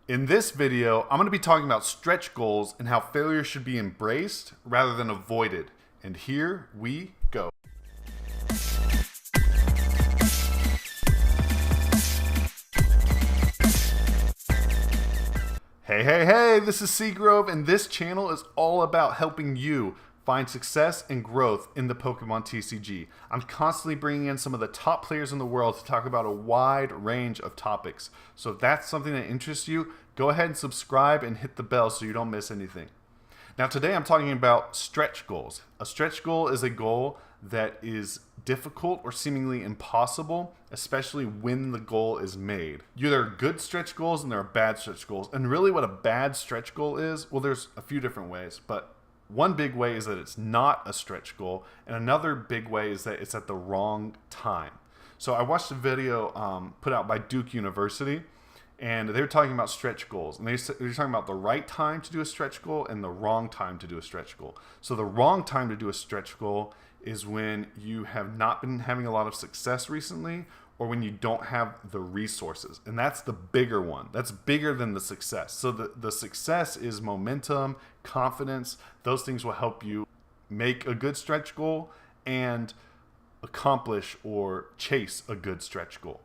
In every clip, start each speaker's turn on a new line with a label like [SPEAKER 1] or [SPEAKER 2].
[SPEAKER 1] In this video, I'm going to be talking about stretch goals and how failure should be embraced rather than avoided. And here we go. Hey, this is Seagrove, and this channel is all about helping you find success and growth in the Pokemon TCG. I'm constantly bringing in some of the top players in the world to talk about a wide range of topics. So if that's something that interests you, go ahead and subscribe and hit the bell so you don't miss anything. Now today I'm talking about stretch goals. A stretch goal is a goal that is difficult or seemingly impossible, especially when the goal is made. There are good stretch goals and there are bad stretch goals. And really what a bad stretch goal is, well, there's a few different ways, but one big way is that it's not a stretch goal, and another big way is that it's at the wrong time. So I watched a video put out by Duke University, and they were talking about stretch goals, and they were talking about the right time to do a stretch goal and the wrong time to do a stretch goal. So the wrong time to do a stretch goal is when you have not been having a lot of success recently, or when you don't have the resources. And that's the bigger one. That's bigger than the success. So the success is momentum, confidence. Those things will help you make a good stretch goal and accomplish or chase a good stretch goal.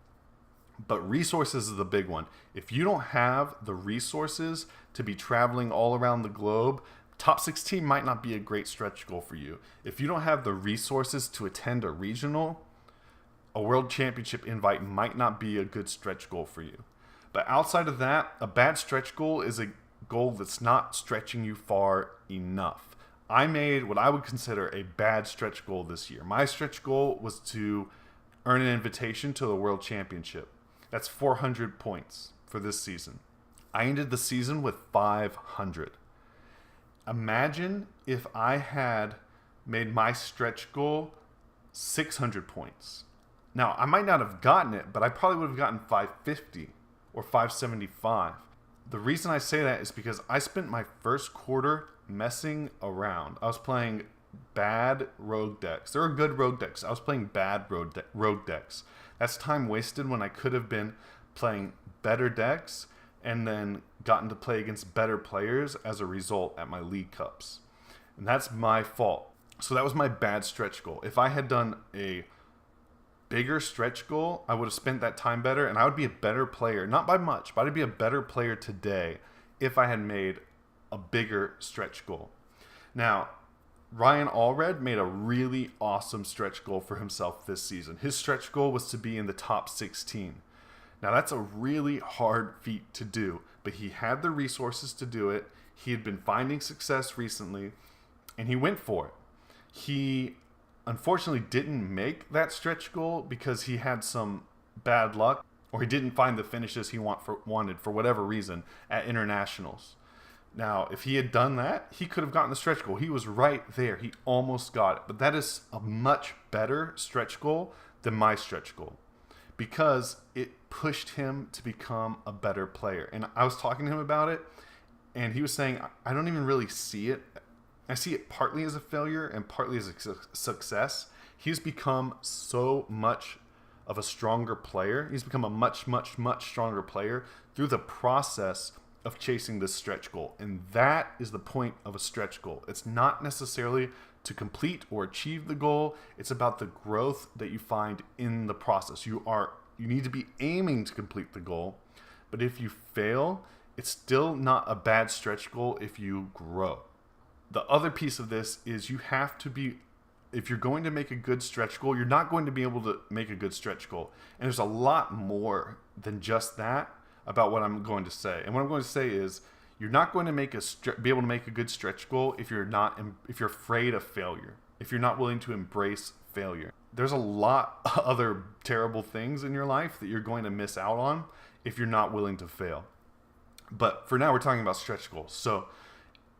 [SPEAKER 1] But resources is the big one. If you don't have the resources to be traveling all around the globe, top 16 might not be a great stretch goal for you. If you don't have the resources to attend a regional, a world championship invite might not be a good stretch goal for you. But outside of that, a bad stretch goal is a goal that's not stretching you far enough. I made what I would consider a bad stretch goal this year. My stretch goal was to earn an invitation to the world championship. That's 400 points for this season. I ended the season with 500. Imagine if I had made my stretch goal 600 points. Now, I might not have gotten it, but I probably would have gotten 550 or 575. The reason I say that is because I spent my first quarter messing around. I was playing bad rogue decks. There are good rogue decks. I was playing bad rogue decks. That's time wasted when I could have been playing better decks and then gotten to play against better players as a result at my League Cups. And that's my fault. So that was my bad stretch goal. If I had done a bigger stretch goal, I would have spent that time better, and I would be a better player, not by much, but I'd be a better player today if I had made a bigger stretch goal. Now, Ryan Allred made a really awesome stretch goal for himself this season. His stretch goal was to be in the top 16. Now, that's a really hard feat to do, but he had the resources to do it. He had been finding success recently, and he went for it. He unfortunately didn't make that stretch goal because he had some bad luck, or he didn't find the finishes he wanted for whatever reason at internationals. Now, if he had done that, he could have gotten the stretch goal. He was right there. He almost got it. But that is a much better stretch goal than my stretch goal because it pushed him to become a better player. And I was talking to him about it, and he was saying, I don't even really see it. I see it partly as a failure and partly as a success. He's become so much of a stronger player. He's become a much stronger player through the process of chasing this stretch goal. And that is the point of a stretch goal. It's not necessarily to complete or achieve the goal. It's about the growth that you find in the process. You need to be aiming to complete the goal. But if you fail, it's still not a bad stretch goal if you grow. The other piece of this is you have to be, if you're going to make a good stretch goal, you're not going to be able to make a good stretch goal. And there's a lot more than just that about what I'm going to say. And what I'm going to say is you're not going to be able to make a good stretch goal if you're afraid of failure, if you're not willing to embrace failure. There's a lot of other terrible things in your life that you're going to miss out on if you're not willing to fail. But for now, we're talking about stretch goals. So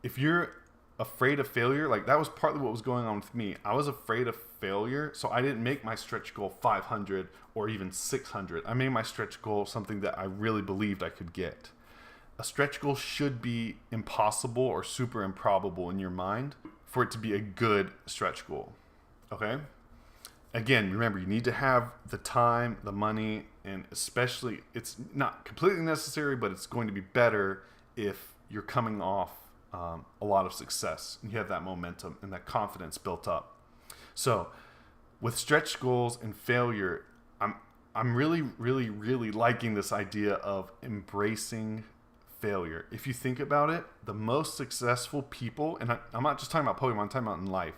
[SPEAKER 1] if you're afraid of failure, like that was partly what was going on with me. I was afraid of failure, so I didn't make my stretch goal 500 or even 600. I made my stretch goal something that I really believed I could get. A stretch goal should be impossible or super improbable in your mind for it to be a good stretch goal. Okay? Again, remember, you need to have the time, the money, And especially, it's not completely necessary, but it's going to be better if you're coming off a lot of success and you have that momentum and that confidence built up. So with stretch goals and failure, I'm really, really, really liking this idea of embracing failure. If you think about it, the most successful people, and I'm not just talking about Pokemon, I'm talking about in life,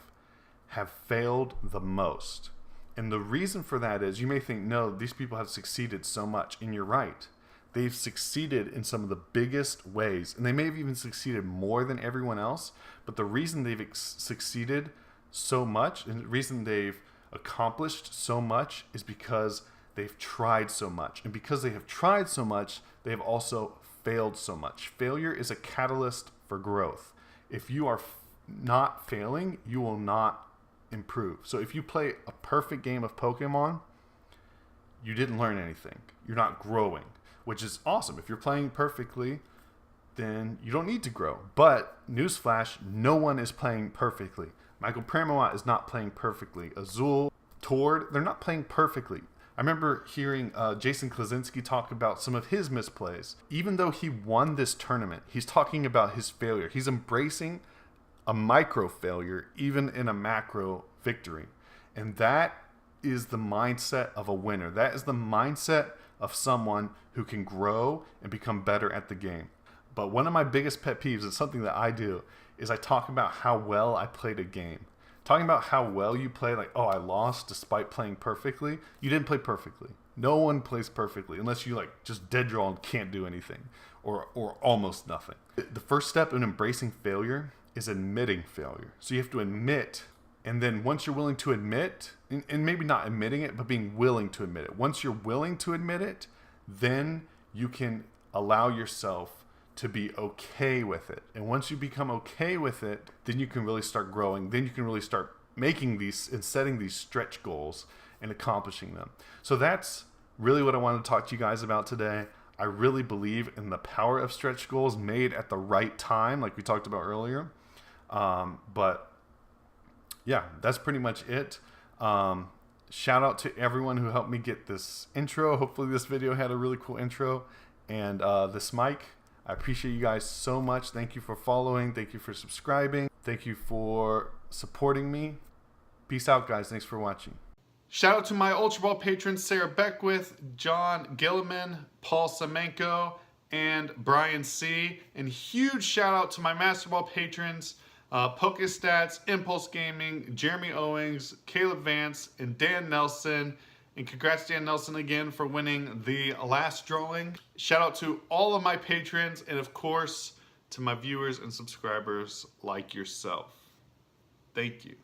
[SPEAKER 1] have failed the most. And the reason for that is, you may think, no, these people have succeeded so much. And you're right. They've succeeded in some of the biggest ways. And they may have even succeeded more than everyone else. But the reason they've succeeded so much, and the reason they've accomplished so much, is because they've tried so much. And because they have tried so much, they have also failed so much. Failure is a catalyst for growth. If you are not failing, you will not improve. So if you play a perfect game of Pokemon, you didn't learn anything. You're not growing, which is awesome. If you're playing perfectly, then you don't need to grow. But newsflash, no one is playing perfectly. Michael Pramawat is not playing perfectly. Azul, Tord, they're not playing perfectly. I remember hearing Jason Klaczynski talk about some of his misplays. Even though he won this tournament, he's talking about his failure. He's embracing a micro failure, even in a macro victory. And that is the mindset of a winner. That is the mindset of someone who can grow and become better at the game. But one of my biggest pet peeves, and something that I do, is I talk about how well I played a game. Talking about how well you play, like, oh, I lost despite playing perfectly. You didn't play perfectly. No one plays perfectly unless you like just dead draw and can't do anything, or almost nothing. The first step in embracing failure is admitting failure. So you have to admit, and then once you're willing to admit, and maybe not admitting it, but being willing to admit it. Once you're willing to admit it, then you can allow yourself to be okay with it. And once you become okay with it, then you can really start growing. Then you can really start making these and setting these stretch goals and accomplishing them. So that's really what I wanted to talk to you guys about today. I really believe in the power of stretch goals made at the right time, like we talked about earlier. But yeah, that's pretty much it. Shout out to everyone who helped me get this intro. Hopefully this video had a really cool intro. And this mic, I appreciate you guys so much. Thank you for following. Thank you for subscribing. Thank you for supporting me. Peace out, guys. Thanks for watching. Shout out to my Ultra Ball patrons, Sarah Beckwith, John Gilliman, Paul Semenko, and Brian C. And huge shout out to my Master Ball patrons, Pokestats, Impulse Gaming, Jeremy Owings, Caleb Vance, and Dan Nelson. And congrats, Dan Nelson, again for winning the last drawing. Shout out to all of my patrons, and of course, to my viewers and subscribers like yourself. Thank you.